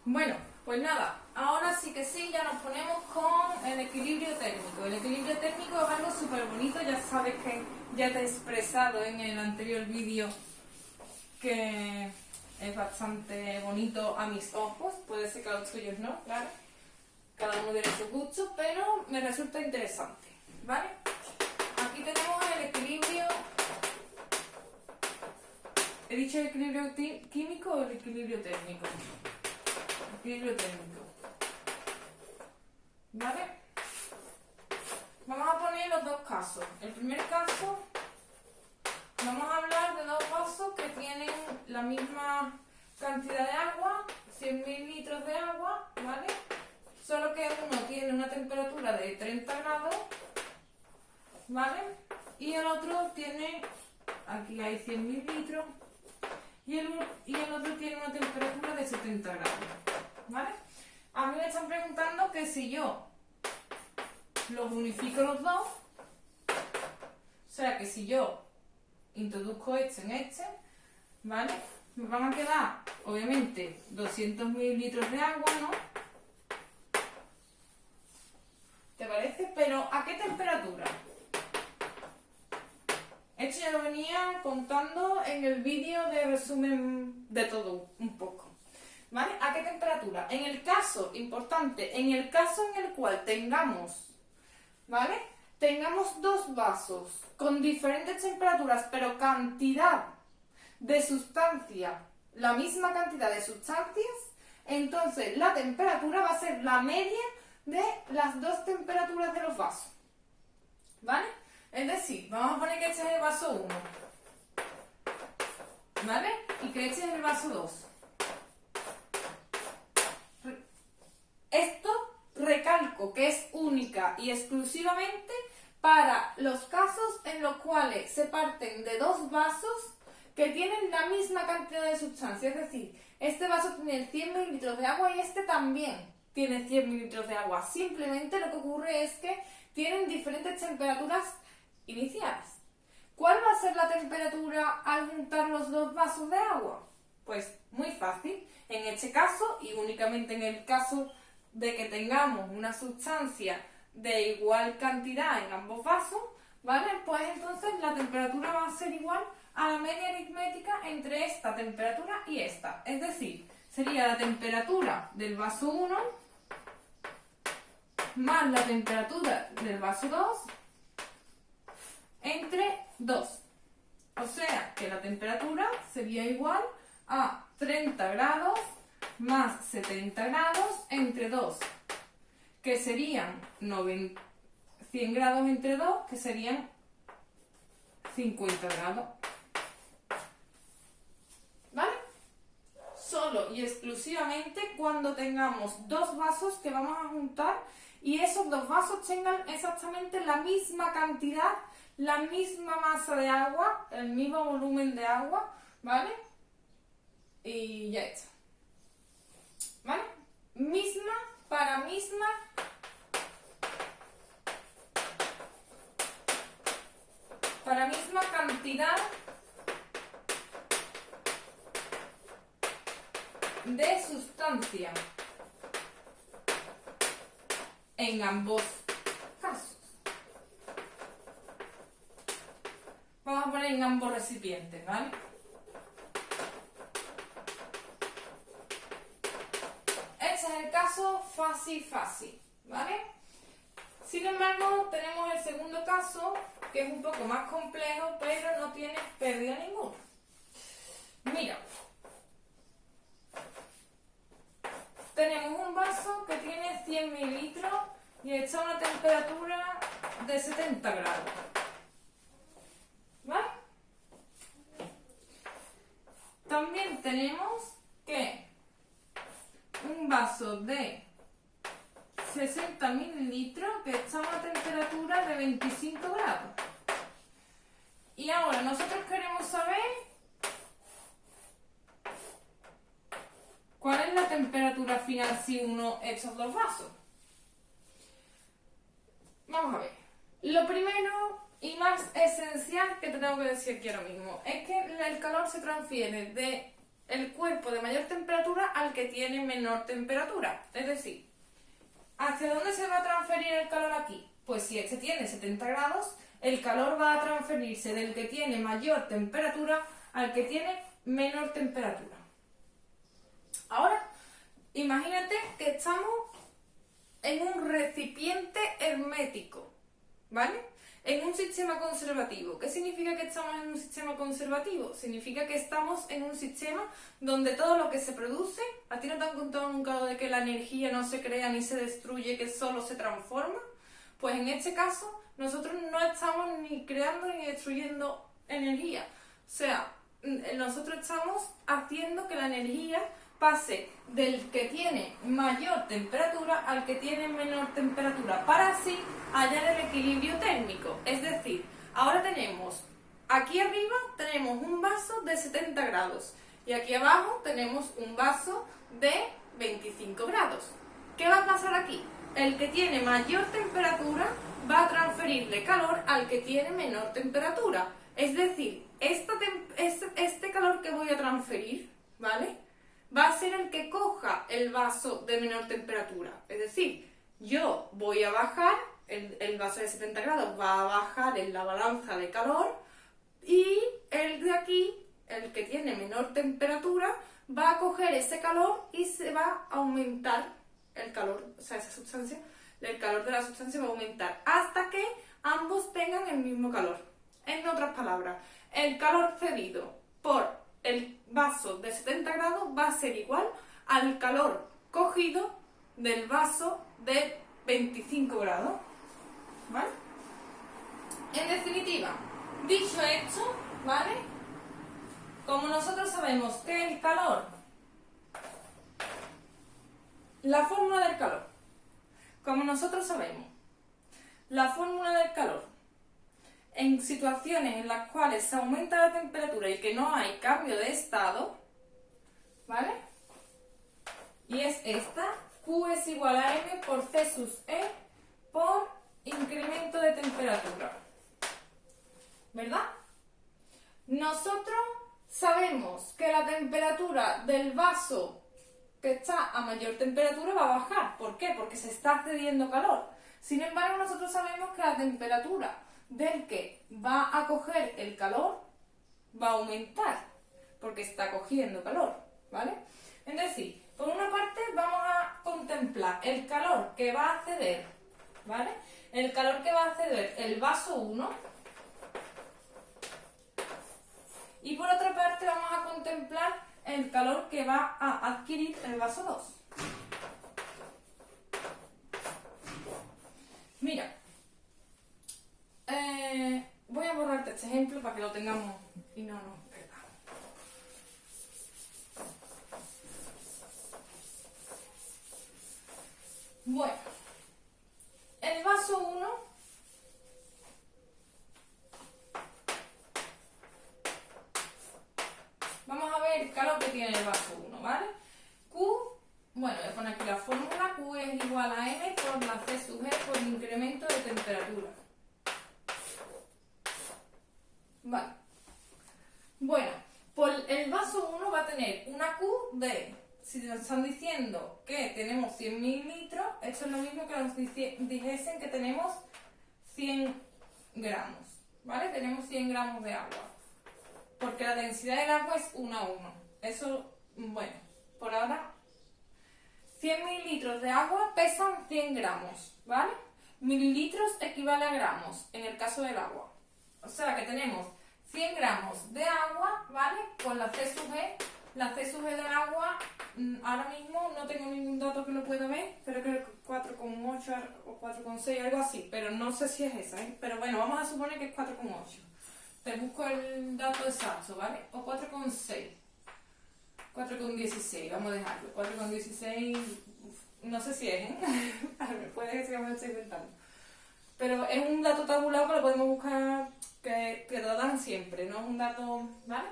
Bueno, pues nada, ahora sí que sí, ya nos ponemos con el equilibrio térmico. El equilibrio térmico es algo súper bonito, ya sabes que ya te he expresado en el anterior vídeo que es bastante bonito a mis ojos, puede ser que a los tuyos no, claro, cada uno tiene sus gustos, pero me resulta interesante, ¿vale? Aquí tenemos el equilibrio. ¿He dicho el equilibrio químico o el equilibrio térmico? Equilibrio térmico. ¿Vale? Vamos a poner los dos casos. El primer caso, vamos a hablar de dos vasos que tienen la misma cantidad de agua, 100 mililitros de agua, ¿vale? Solo que uno tiene una temperatura de 30 grados, ¿vale? Y el otro tiene, aquí hay 100 mililitros, y el otro tiene una temperatura de 70 grados, ¿vale? A mí me están preguntando que si yo los unifico los dos, o sea que si yo introduzco este en este, ¿vale? Me van a quedar, obviamente, 200 mililitros de agua, ¿no? ¿Te parece? Pero ¿a qué temperatura? Esto ya lo venía contando en el vídeo de resumen de todo, un poco. ¿Vale? ¿A qué temperatura? En el caso, importante, en el caso en el cual tengamos, ¿vale? Tengamos dos vasos con diferentes temperaturas, pero cantidad de sustancia, la misma cantidad de sustancias, entonces la temperatura va a ser la media de las dos temperaturas de los vasos. ¿Vale? Es decir, vamos a poner que este es el vaso 1, ¿vale? Y que este es el vaso 2. Esto recalco que es única y exclusivamente para los casos en los cuales se parten de dos vasos que tienen la misma cantidad de sustancia. Es decir, este vaso tiene 100 mililitros de agua y este también tiene 100 mililitros de agua. Simplemente lo que ocurre es que tienen diferentes temperaturas iniciales. ¿Cuál va a ser la temperatura al juntar los dos vasos de agua? Pues muy fácil. En este caso, y únicamente en el caso de que tengamos una sustancia de igual cantidad en ambos vasos, ¿vale? Pues entonces la temperatura va a ser igual a la media aritmética entre esta temperatura y esta. Es decir, sería la temperatura del vaso 1 más la temperatura del vaso 2 entre 2. O sea que la temperatura sería igual a 30 grados más 70 grados entre 2, que serían 100 grados entre 2, que serían 50 grados. ¿Vale? Solo y exclusivamente cuando tengamos dos vasos que vamos a juntar y esos dos vasos tengan exactamente la misma cantidad, la misma masa de agua, el mismo volumen de agua, ¿vale? Y ya está. ¿Vale? Misma para misma cantidad de sustancia en ambos casos. Vamos a poner en ambos recipientes, ¿vale? Este es el caso fácil, ¿vale? Sin embargo, tenemos el segundo caso, que es un poco más complejo, pero no tiene pérdida ninguna. Mira, tenemos un vaso que tiene 100 mililitros y está a una temperatura de 70 grados. ¿Vale? También tenemos que un vaso de 60 mililitros que está a una temperatura de 25 grados. Y ahora nosotros queremos saber cuál es la temperatura final si uno estos dos vasos. Vamos a ver. Lo primero y más esencial que te tengo que decir aquí ahora mismo es que el calor se transfiere de el cuerpo de mayor temperatura al que tiene menor temperatura. Es decir, ¿hacia dónde se va a transferir el calor aquí? Pues si este tiene 70 grados, el calor va a transferirse del que tiene mayor temperatura al que tiene menor temperatura. Ahora, imagínate que estamos en un recipiente hermético, ¿vale? En un sistema conservativo. ¿Qué significa que estamos en un sistema conservativo? Significa que estamos en un sistema donde todo lo que se produce, ¿a ti no te han contado nunca lo de que la energía no se crea ni se destruye, que solo se transforma? Pues en este caso, nosotros no estamos ni creando ni destruyendo energía. O sea, nosotros estamos haciendo que la energía pase del que tiene mayor temperatura al que tiene menor temperatura, para así hallar el equilibrio térmico. Es decir, ahora tenemos, aquí arriba tenemos un vaso de 70 grados y aquí abajo tenemos un vaso de 25 grados. ¿Qué va a pasar aquí? El que tiene mayor temperatura va a transferirle calor al que tiene menor temperatura. Es decir, este calor que voy a transferir, ¿vale?, va a ser el que coja el vaso de menor temperatura. Es decir, yo voy a bajar, el vaso de 70 grados va a bajar en la balanza de calor y el de aquí, el que tiene menor temperatura, va a coger ese calor y se va a aumentar el calor, o sea, esa sustancia, el calor de la sustancia va a aumentar hasta que ambos tengan el mismo calor. En otras palabras, el calor cedido por el vaso de 70 grados va a ser igual al calor cogido del vaso de 25 grados, ¿vale? En definitiva, dicho esto, ¿vale?, como nosotros sabemos que el calor, la fórmula del calor, como nosotros sabemos, la fórmula del calor en situaciones en las cuales se aumenta la temperatura y que no hay cambio de estado, ¿vale?, y es esta, Q es igual a M por C sus E por incremento de temperatura, ¿verdad? Nosotros sabemos que la temperatura del vaso que está a mayor temperatura va a bajar. ¿Por qué? Porque se está cediendo calor. Sin embargo, nosotros sabemos que la temperatura del que va a coger el calor va a aumentar, porque está cogiendo calor, ¿vale? Es decir, por una parte vamos a contemplar el calor que va a ceder, ¿vale? El calor que va a ceder el vaso 1, y por otra parte vamos a contemplar el calor que va a adquirir el vaso 2. Mira, voy a borrarte este ejemplo para que lo tengamos y no nos perdamos. Bueno, el vaso 1 vamos a ver el calor que tiene el vaso 1, ¿vale? Q, bueno, voy a poner aquí la fórmula, Q es igual a M por la C sub G por incremento de temperatura. Vale. Bueno, pues el vaso 1 va a tener una Q de, si nos están diciendo que tenemos 100 mililitros, esto es lo mismo que nos dijesen que tenemos 100 gramos, ¿vale? Tenemos 100 gramos de agua, porque la densidad del agua es 1 a 1. Eso, bueno, por ahora, 100 mililitros de agua pesan 100 gramos, ¿vale? Mililitros equivale a gramos, en el caso del agua. O sea que tenemos 100 gramos de agua, ¿vale?, con la C sub G. La C sub G del agua, ahora mismo no tengo ningún dato que lo pueda ver, pero creo que 4,8 o 4,6, algo así, pero no sé si es esa, ¿eh? Pero bueno, vamos a suponer que es 4,8. Te busco el dato exacto, ¿vale? O 4,6. 4,16, vamos a dejarlo. 4,16, no sé si es, ¿eh? Puede que se me esté inventando. Pero es un dato tabulado que lo podemos buscar, que lo dan siempre, no es un dato, ¿vale?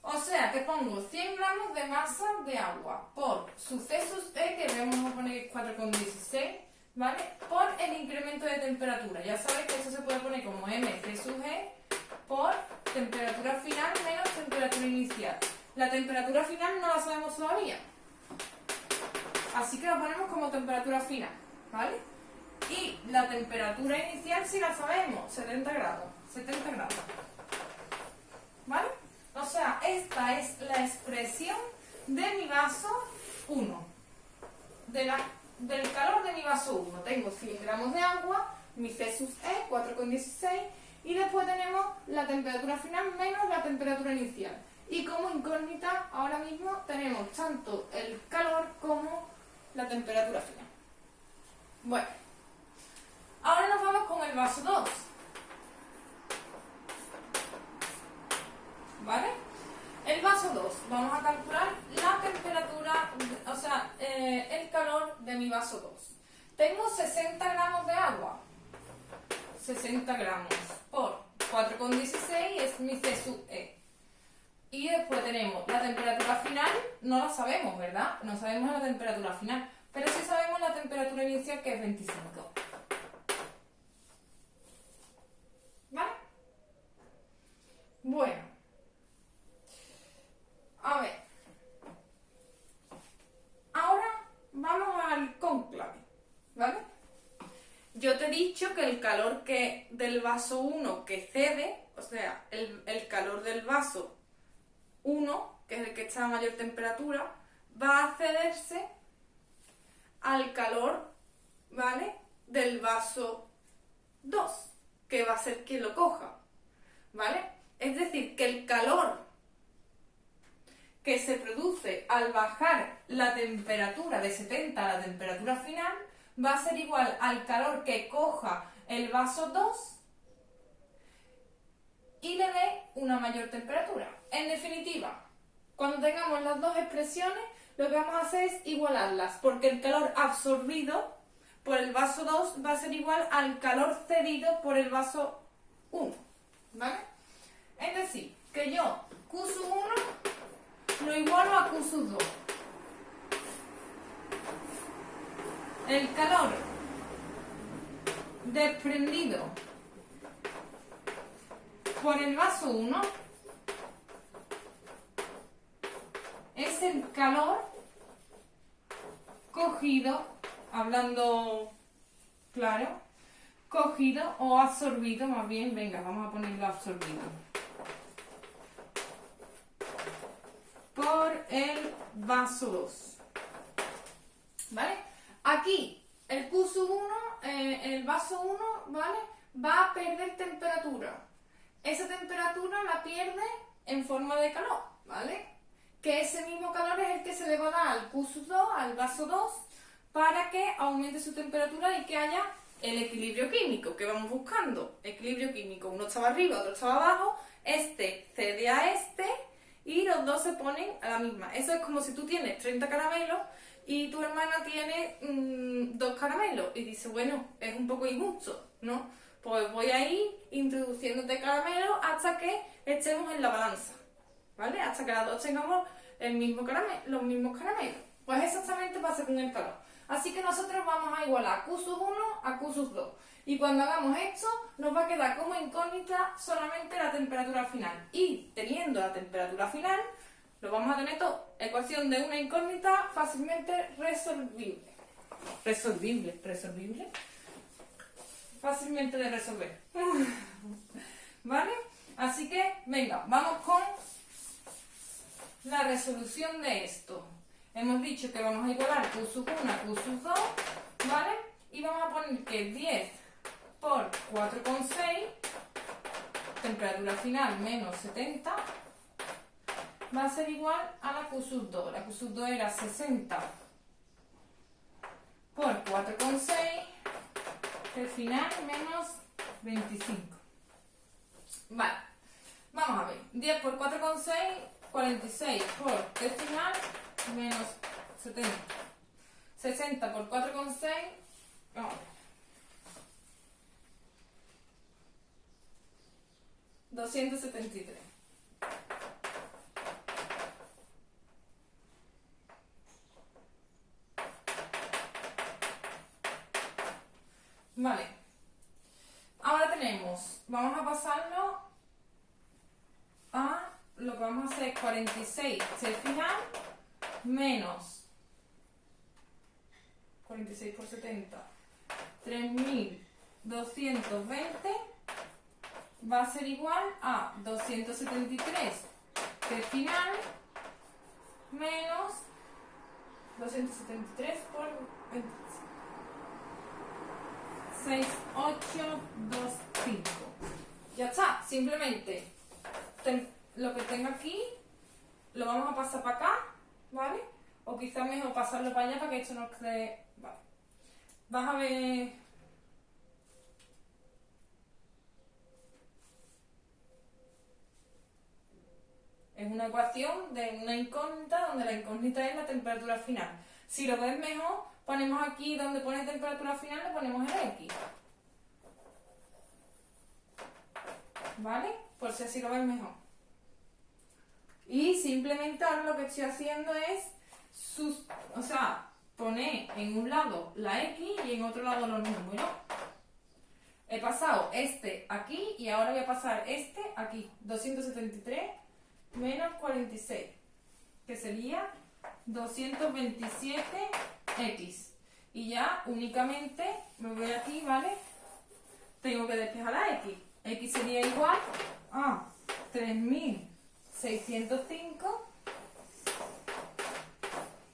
O sea, que pongo 100 gramos de masa de agua por su C sub E, que vamos a poner que es 4,16, ¿vale? Por el incremento de temperatura. Ya sabéis que esto se puede poner como M C sub G por temperatura final menos temperatura inicial. La temperatura final no la sabemos todavía. Así que la ponemos como temperatura final, ¿vale? Y la temperatura inicial sí la sabemos, 70 grados. 70 grados. ¿Vale? O sea, esta es la expresión de mi vaso 1. Del calor de mi vaso 1. Tengo 100 gramos de agua, mi C sub E, 4,16, y después tenemos la temperatura final menos la temperatura inicial. Y como incógnita, ahora mismo tenemos tanto el calor como la temperatura final. Bueno, ahora nos vamos con el vaso 2. ¿Vale? El vaso 2, vamos a calcular la temperatura, o sea, el calor de mi vaso 2. Tengo 60 gramos de agua. 60 gramos por 4,16 es mi C sub E. Y después tenemos la temperatura final, no la sabemos, ¿verdad? No sabemos la temperatura final, pero sí sabemos la temperatura inicial, que es 25. ¿Vale? Bueno. A ver. Ahora vamos al cónclave, ¿vale? Yo te he dicho que el calor del vaso 1 que cede, o sea, el calor del vaso 1, que es el que está a mayor temperatura, va a cederse al calor, ¿vale?, del vaso 2, que va a ser quien lo coja, ¿vale? Es decir, que el calor que se produce al bajar la temperatura de 70 a la temperatura final va a ser igual al calor que coja el vaso 2 y le dé una mayor temperatura. En definitiva, cuando tengamos las dos expresiones, lo que vamos a hacer es igualarlas, porque el calor absorbido por el vaso 2 va a ser igual al calor cedido por el vaso 1, ¿vale? Es decir, que yo Q sub 1 lo igualo a Q sub 2. El calor desprendido por el vaso 1 es el calor cogido, hablando claro, cogido o absorbido, más bien, venga, vamos a ponerlo absorbido, por el vaso 2. ¿Vale? Aquí el Q sub 1, el vaso 1, ¿vale?, va a perder temperatura. Esa temperatura la pierde en forma de calor, ¿vale? Que ese mismo calor es el que se le va a dar al Q sub 2, al vaso 2, para que aumente su temperatura y que haya el equilibrio químico que vamos buscando. Equilibrio químico, uno estaba arriba, otro estaba abajo, este cede a este y los dos se ponen a la misma. Eso es como si tú tienes 30 caramelos y tu hermana tiene 2 caramelos y dice, bueno, es un poco injusto, ¿no? Pues voy a ir introduciéndote caramelos hasta que estemos en la balanza, ¿vale? Hasta que las dos tengamos los mismos caramelos. Pues exactamente pasa con el calor. Así que nosotros vamos a igualar Q sub 1 a Q sub 2. Y cuando hagamos esto, nos va a quedar como incógnita solamente la temperatura final. Y teniendo la temperatura final, lo vamos a tener todo. Ecuación de una incógnita fácilmente resolvible. ¿Resolvible? Fácilmente de resolver. ¿Vale? Así que, venga, vamos con la resolución de esto. Hemos dicho que vamos a igualar Q sub 1 a Q sub 2, ¿vale? Y vamos a poner que 10 por 4,6, temperatura final menos 70, va a ser igual a la Q sub 2. La Q sub 2 era 60 por 4,6, el final menos 25. Vale, vamos a ver. 10 por 4,6, 46 por el final menos 70. 60 por 4,6, vamos a ver. 273. Vale. Ahora tenemos, vamos a pasarlo a lo que vamos a hacer es 46 C final menos 46 por 70, 3220 va a ser igual a 273 C final menos 273 por 6, 8, 2, 5. Ya está, simplemente lo que tengo aquí lo vamos a pasar para acá, ¿vale? O quizás mejor pasarlo para allá para que esto no quede... Vale. Vas a ver... Es una ecuación de una incógnita donde la incógnita es la temperatura final. Si lo ves mejor, ponemos aquí donde pone temperatura final, le ponemos el X. ¿Vale? Por si así lo ves mejor. Y simplemente ahora lo que estoy haciendo es poner en un lado la X y en otro lado los números. He pasado este aquí y ahora voy a pasar este aquí. 273 menos 46, que sería 227X. Y ya únicamente me voy aquí, ¿vale? Tengo que despejar la X. X sería igual a 3605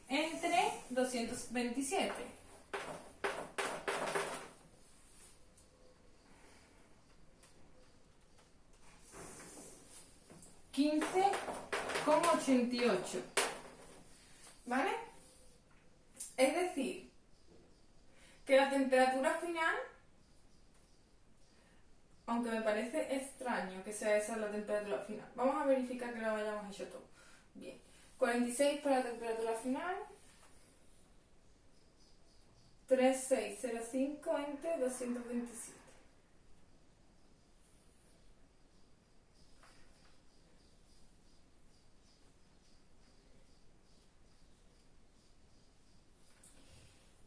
entre 227. $15,88. ¿Vale? Es decir, que la temperatura final, aunque me parece extraño que sea esa la temperatura final, vamos a verificar que lo hayamos hecho todo bien. 46 para la temperatura final, 3605 entre 227.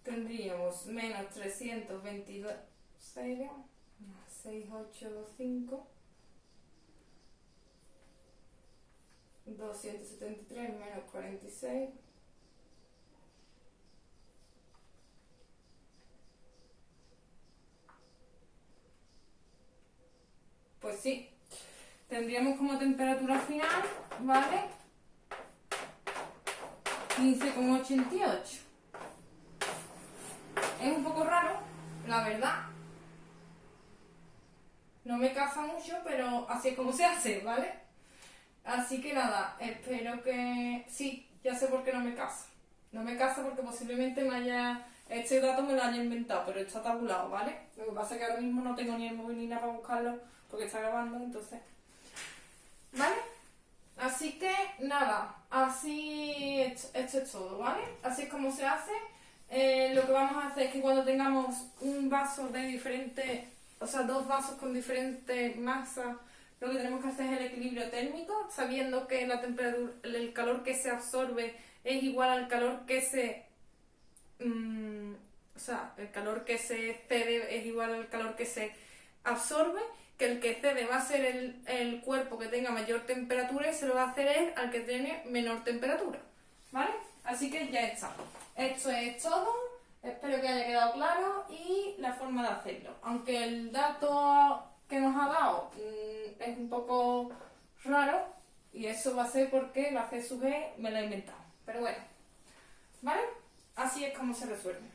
Tendríamos menos 322, 6825, 273 menos 46, pues sí, tendríamos como temperatura final, ¿vale? 15,88. Es un poco raro, la verdad. No me casa mucho, pero así es como se hace, ¿vale? Así que nada, espero que... Sí, ya sé por qué no me casa. No me casa porque posiblemente este dato me lo haya inventado, pero está tabulado, ¿vale? Lo que pasa es que ahora mismo no tengo ni el móvil ni nada para buscarlo porque está grabando, entonces... ¿Vale? Así que nada, así esto es todo, ¿vale? Así es como se hace. Lo que vamos a hacer es que cuando tengamos un vaso de diferente, o sea, dos vasos con diferentes masas, lo que tenemos que hacer es el equilibrio térmico, sabiendo que la temperatura, el calor que se absorbe es igual al calor que se... el calor que se cede es igual al calor que se absorbe, que el que cede va a ser el cuerpo que tenga mayor temperatura y se lo va a ceder al que tiene menor temperatura, ¿vale? Así que ya está. Esto es todo, espero que haya quedado claro y la forma de hacerlo. Aunque el dato que nos ha dado es un poco raro y eso va a ser porque la C sub G me la he inventado. Pero bueno, ¿vale? Así es como se resuelve.